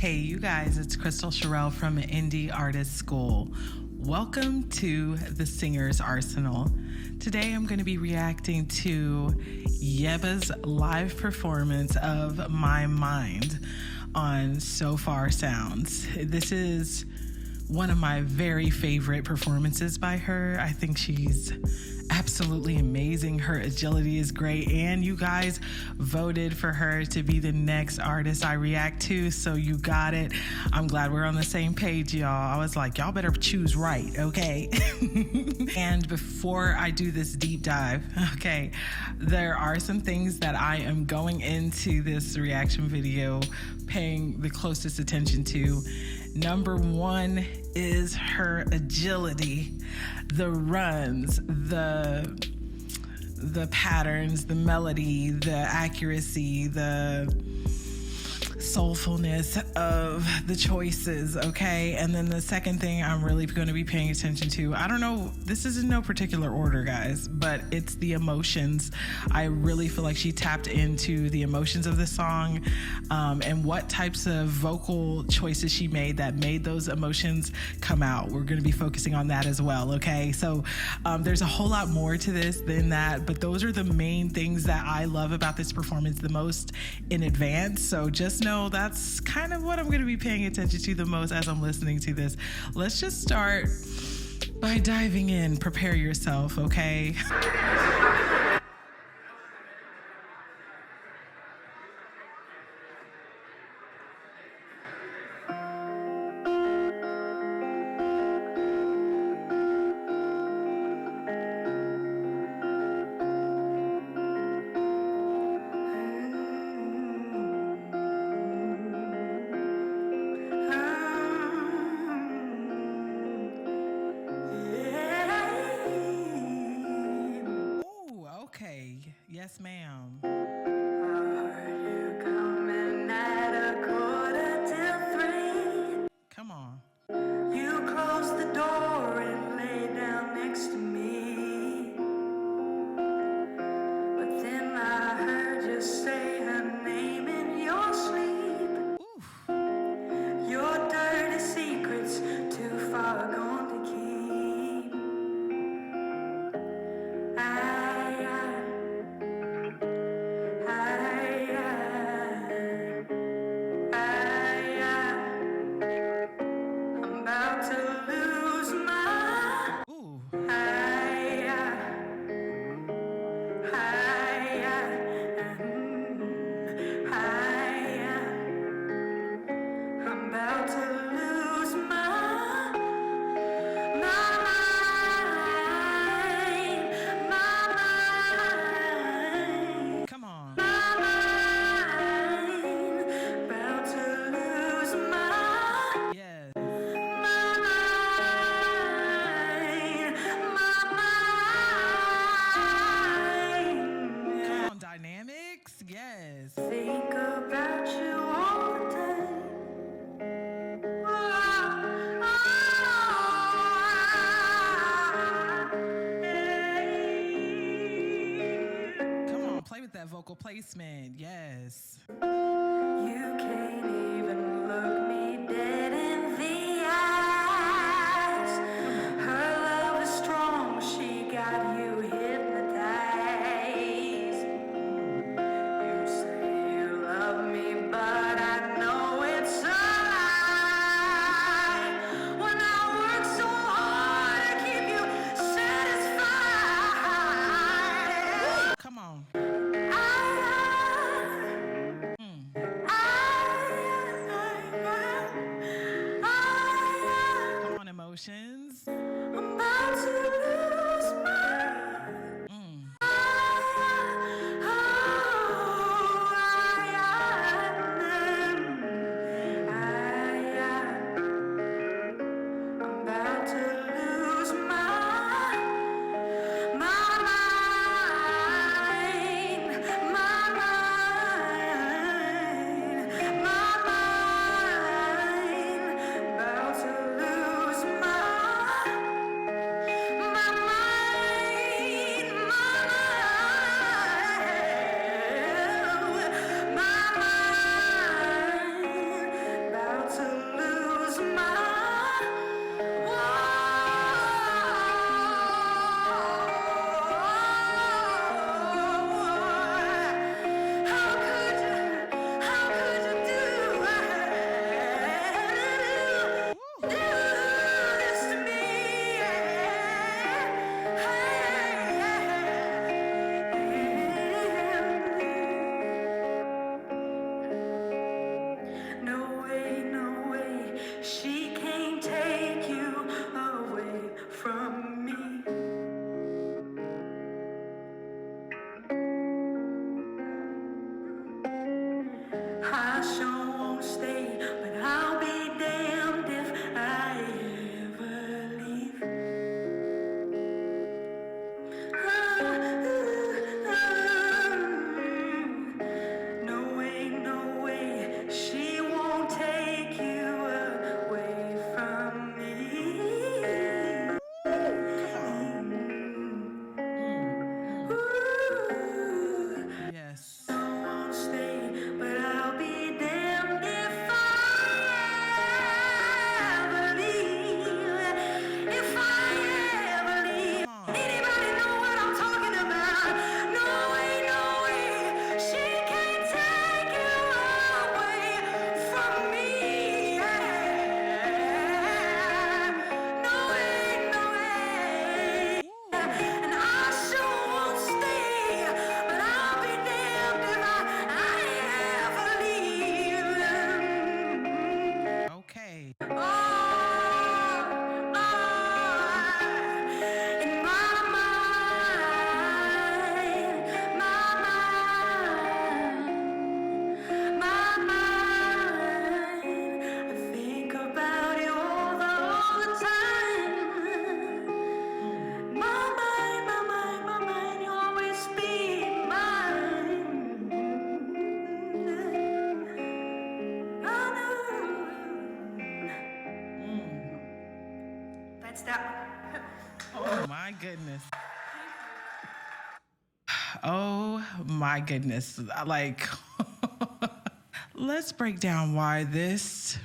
Hey, you guys, it's Kristal Cherelle from Indie Artist School. Welcome to the Singer's Arsenal. Today I'm going to be reacting to Yebba's live performance of My Mind on SOFAR Sounds. This is one of my very favorite performances by her. I think she's absolutely amazing. Her agility is great, and you guys voted for her to be the next artist I react to, so you got it. I'm glad we're on the same page, y'all. I was like, y'all better choose right, okay? And before I do this deep dive, okay, there are some things that I am going into this reaction video paying the closest attention to. Number one is her agility, the runs, the patterns, the melody, the accuracy, the soulfulness of the choices, okay? And then the second thing I'm really going to be paying attention to, I don't know, this is in no particular order, guys, but it's the emotions. I really feel like she tapped into the emotions of the song, and what types of vocal choices she made that made those emotions come out. We're going to be focusing on that as well, okay? So there's a whole lot more to this than that, but those are the main things that I love about this performance the most in advance. So just know that's kind of what I'm going to be paying attention to the most as I'm listening to this. Let's just start by diving in. Prepare yourself, okay? Yes, ma'am. Come on. You closed the door and lay down next to me, but then I heard you say her name in your sleep. Oof. Your dirty secrets too far gone to keep. Yes. Think about you all the time. Come on, play with that vocal placement. Yes. You can't even look me dead in the eyes. Her love is strong, she got you hypnotized. Emotions. I'm about to lose my my to lose my how could you do this to me? No way, she can't take you away from me. I sure won't stay, but I'll be damned if I ever leave. No way, she won't take you away from me. Yes. I won't stay, but I'll be damned if I ever leave. If I ever leave. Anybody know what I'm talking about? No way, she can't take you away from me. No way. And I sure won't stay, but I'll be damned if I ever leave. Okay. In my mind, I think about you all the time. My mind, you always be mine. I know. That's that one. Oh my goodness. Oh my goodness. Like, let's break down why this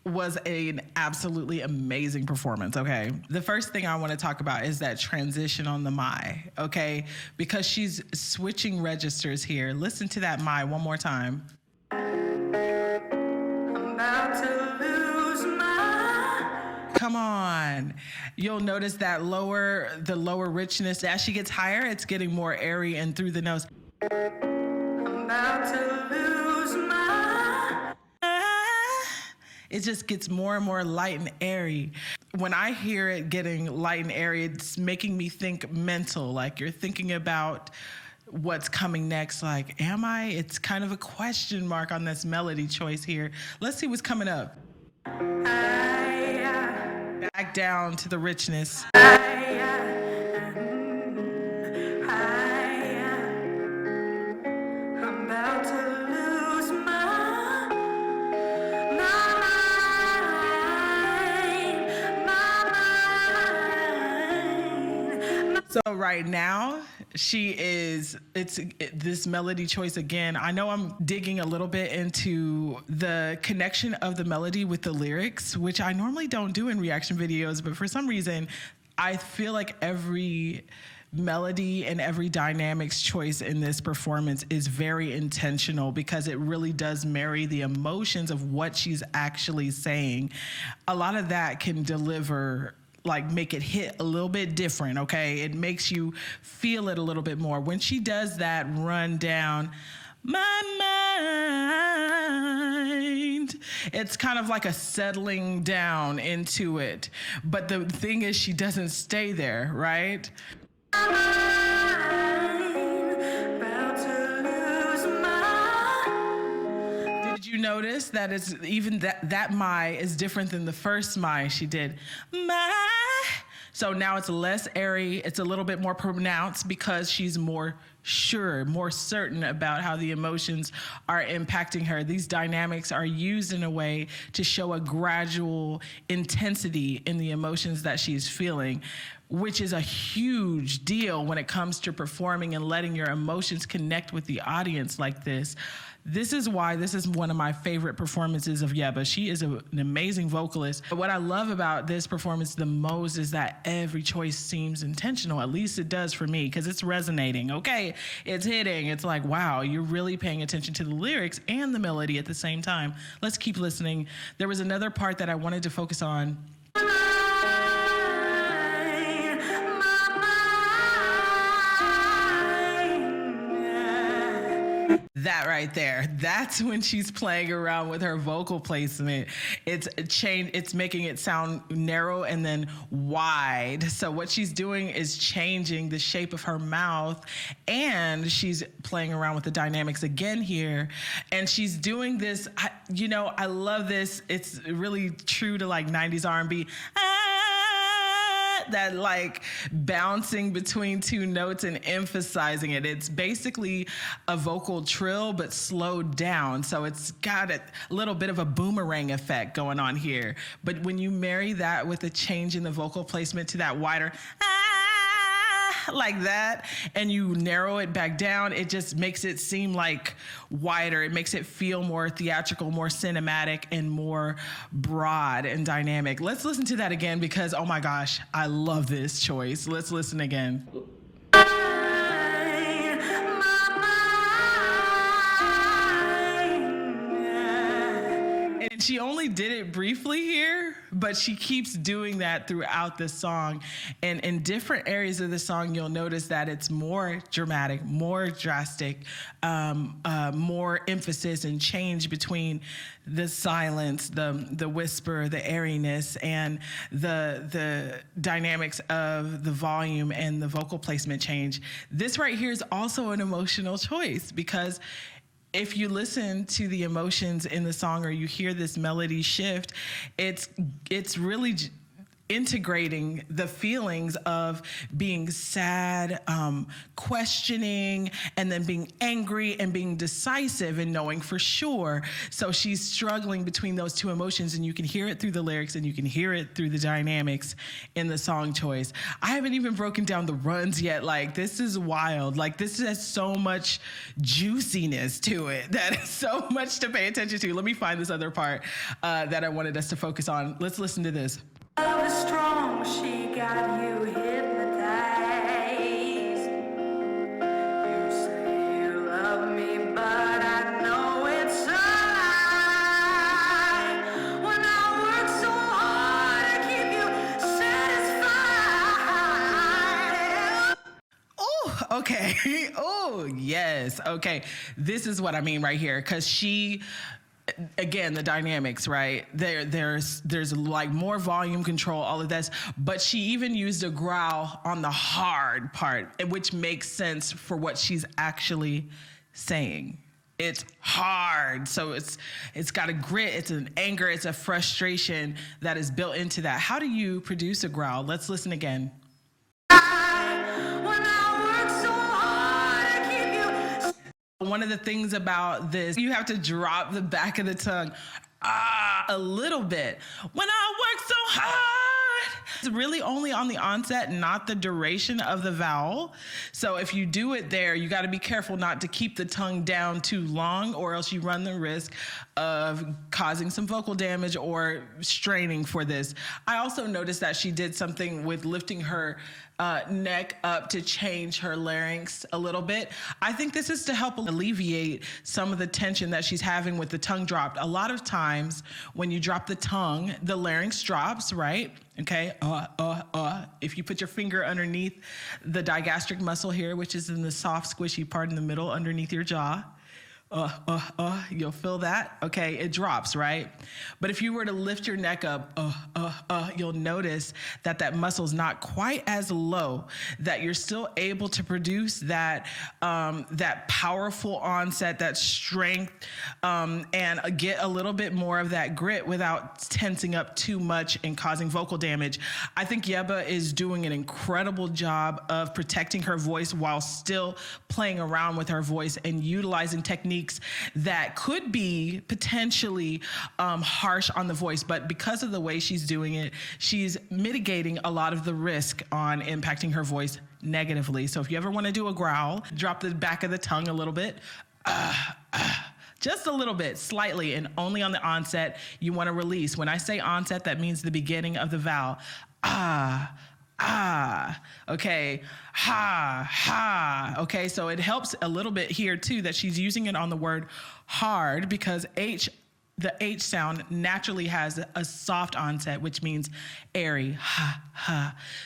was an absolutely amazing performance, okay? The first thing I want to talk about is that transition on the my, okay? Because she's switching registers here. Listen to that my one more time. I'm about to lose my. Come on. You'll notice that the lower richness, as she gets higher, it's getting more airy and through the nose. I'm about to lose my. It just gets more and more light and airy. When I hear it getting light and airy, it's making me think mental, like you're thinking about what's coming next. Like, am I? It's kind of a question mark on this melody choice here. Let's see what's coming up. Back down to the richness. I'm about to lose my mind. So right now, this melody choice again. I know I'm digging a little bit into the connection of the melody with the lyrics, which I normally don't do in reaction videos, but for some reason, I feel like every melody and every dynamics choice in this performance is very intentional because it really does marry the emotions of what she's actually saying. A lot of that can deliver, like make it hit a little bit different, okay? It makes you feel it a little bit more. When she does that run down, my mind, it's kind of like a settling down into it. But the thing is, she doesn't stay there, right? Did you notice that it's even that my is different than the first my she did? My. So now it's less airy. It's a little bit more pronounced because she's more sure, more certain about how the emotions are impacting her. These dynamics are used in a way to show a gradual intensity in the emotions that she's feeling, which is a huge deal when it comes to performing and letting your emotions connect with the audience like this. This is why this is one of my favorite performances of Yebba. She is an amazing vocalist. But what I love about this performance the most is that every choice seems intentional. At least it does for me, because it's resonating, okay? It's hitting. It's like, wow, you're really paying attention to the lyrics and the melody at the same time. Let's keep listening. There was another part that I wanted to focus on. That right there, that's when she's playing around with her vocal placement. It's making it sound narrow and then wide. So what she's doing is changing the shape of her mouth, and she's playing around with the dynamics again here. And she's doing this, I love this. It's really true to like 90s R&B. That like bouncing between two notes and emphasizing it. It's basically a vocal trill, but slowed down. So it's got a little bit of a boomerang effect going on here. But when you marry that with a change in the vocal placement to that wider, like that, and you narrow it back down, it just makes it seem like wider. It makes it feel more theatrical, more cinematic, and more broad and dynamic. Let's listen to that again, because oh my gosh, I love this choice. Let's listen again. And she only did it briefly here, but she keeps doing that throughout the song. And in different areas of the song, you'll notice that it's more dramatic, more drastic, more emphasis and change between the silence, the whisper, the airiness, and the dynamics of the volume and the vocal placement change. This right here is also an emotional choice, because if you listen to the emotions in the song, or you hear this melody shift, it's really integrating the feelings of being sad, questioning, and then being angry and being decisive and knowing for sure. So she's struggling between those two emotions, and you can hear it through the lyrics and you can hear it through the dynamics in the song choice. I haven't even broken down the runs yet. Like, this is wild. Like, this has so much juiciness to it. That is so much to pay attention to. Let me find this other part that I wanted us to focus on. Let's listen to this. Love is strong, she got you hypnotized. You say you love me, but I know it's a lie. When I work so hard to keep you satisfied. Oh, okay. Oh, yes. Okay. This is what I mean right here, because she... Again, the dynamics, right? There's like more volume control, all of this, but she even used a growl on the hard part, which makes sense for what she's actually saying. It's hard, so it's got a grit, it's an anger, it's a frustration that is built into that. How do you produce a growl? Let's listen again. One of the things about this, you have to drop the back of the tongue a little bit. When I work so hard, it's really only on the onset, not the duration of the vowel. So if you do it there, you got to be careful not to keep the tongue down too long, or else you run the risk of causing some vocal damage or straining for this. I also noticed that she did something with lifting her neck up to change her larynx a little bit. I think this is to help alleviate some of the tension that she's having with the tongue dropped. A lot of times when you drop the tongue, the larynx drops, right? Okay, if you put your finger underneath the digastric muscle here, which is in the soft, squishy part in the middle underneath your jaw, you'll feel that, okay? It drops, right? But if you were to lift your neck up, you'll notice that that muscle's not quite as low, that you're still able to produce that, that powerful onset, that strength, and get a little bit more of that grit without tensing up too much and causing vocal damage. I think Yebba is doing an incredible job of protecting her voice while still playing around with her voice and utilizing techniques that could be potentially harsh on the voice, but because of the way she's doing it, she's mitigating a lot of the risk on impacting her voice negatively. So if you ever want to do a growl, drop the back of the tongue a little bit, just a little bit, slightly, and only on the onset. You want to release. When I say onset, that means the beginning of the vowel. Ah, okay, ha, okay, so it helps a little bit here too that she's using it on the word hard, because the H sound naturally has a soft onset, which means airy, ha.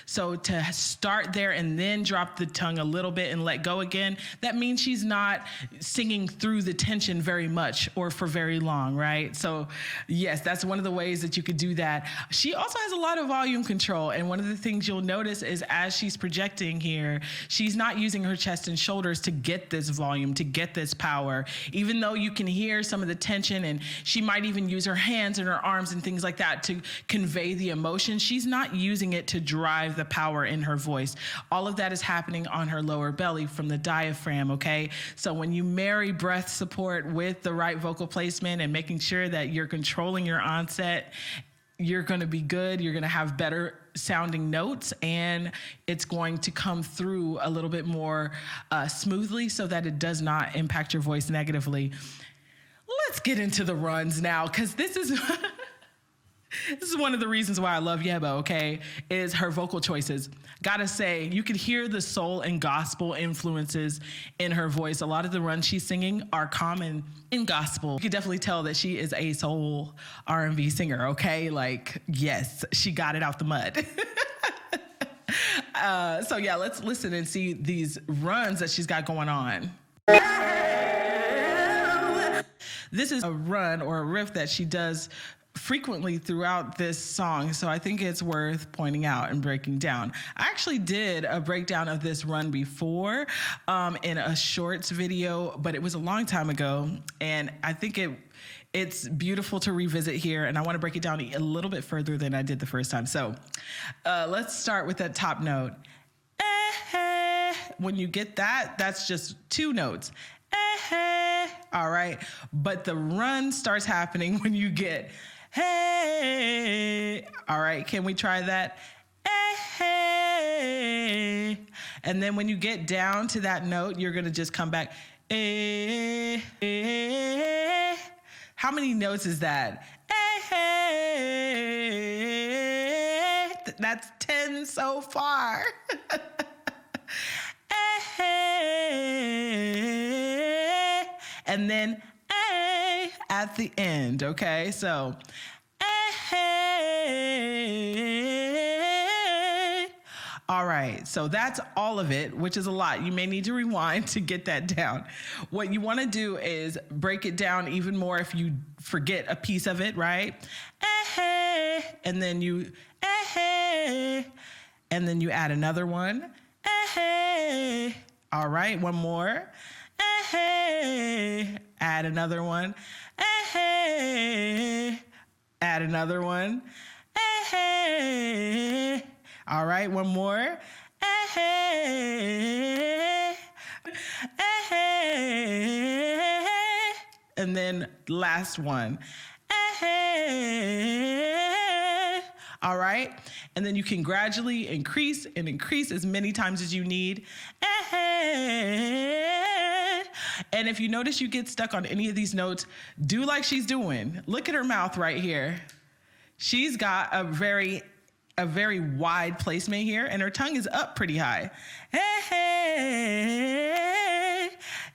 So to start there and then drop the tongue a little bit and let go again, that means she's not singing through the tension very much or for very long, right? So yes, that's one of the ways that you could do that. She also has a lot of volume control, and one of the things you'll notice is as she's projecting here, she's not using her chest and shoulders to get this volume, to get this power, even though you can hear some of the tension, and she might even use her hands and her arms and things like that to convey the emotion. She's not using it to drive the power in her voice. All of that is happening on her lower belly from the diaphragm, okay? So when you marry breath support with the right vocal placement and making sure that you're controlling your onset, you're going to be good. You're going to have better sounding notes, and it's going to come through a little bit more smoothly so that it does not impact your voice negatively. Let's get into the runs now, because this is this is one of the reasons why I love Yebba, okay, is her vocal choices. Gotta say, you could hear the soul and gospel influences in her voice. A lot of the runs she's singing are common in gospel. You could definitely tell that she is a soul R&B singer, okay? Like, yes, she got it out the mud. So yeah, let's listen and see these runs that she's got going on. This is a run or a riff that she does frequently throughout this song, so I think it's worth pointing out and breaking down. I actually did a breakdown of this run before in a shorts video, but it was a long time ago, and I think it's beautiful to revisit here, and I want to break it down a little bit further than I did the first time. So let's start with that top note. When you get that, that's just two notes. All right, but the run starts happening when you get hey. All right, can we try that? Hey. And then when you get down to that note, you're gonna just come back. Hey. How many notes is that? Hey. That's 10 so far. And then A at the end, okay? So, A. All right, so that's all of it, which is a lot. You may need to rewind to get that down. What you wanna do is break it down even more if you forget a piece of it, right? And then you, and then you add another one. All right, one more. Add another one. Add another one. All right, one more. And then last one. All right, and then you can gradually increase and increase as many times as you need. And if you notice you get stuck on any of these notes, do like she's doing. Look at her mouth right here. She's got a very wide placement here, and her tongue is up pretty high.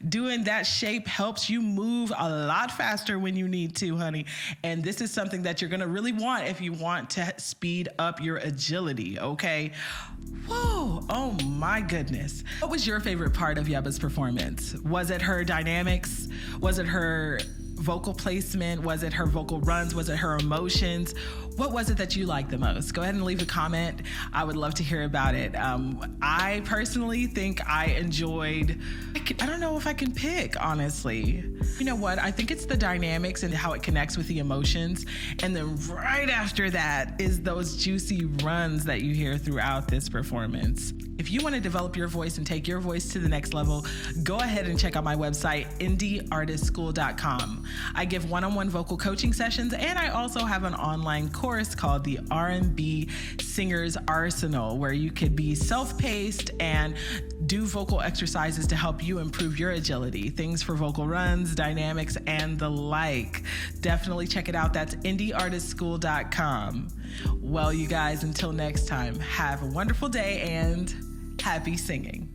Doing that shape helps you move a lot faster when you need to, honey. And this is something that you're gonna really want if you want to speed up your agility, okay? Whoa, oh my goodness. What was your favorite part of Yebba's performance? Was it her dynamics? Was it her vocal placement? Was it her vocal runs? Was it her emotions? What was it that you liked the most? Go ahead and leave a comment. I would love to hear about it. I personally think I enjoyed, I don't know if I can pick, honestly. You know what? I think it's the dynamics and how it connects with the emotions. And then right after that is those juicy runs that you hear throughout this performance. If you want to develop your voice and take your voice to the next level, go ahead and check out my website, indieartistschool.com. I give one-on-one vocal coaching sessions, and I also have an online course called the R&B Singers Arsenal, where you could be self-paced and do vocal exercises to help you improve your agility, things for vocal runs, dynamics, and the like. Definitely check it out. That's indieartistschool.com. Well, you guys, until next time, have a wonderful day and happy singing.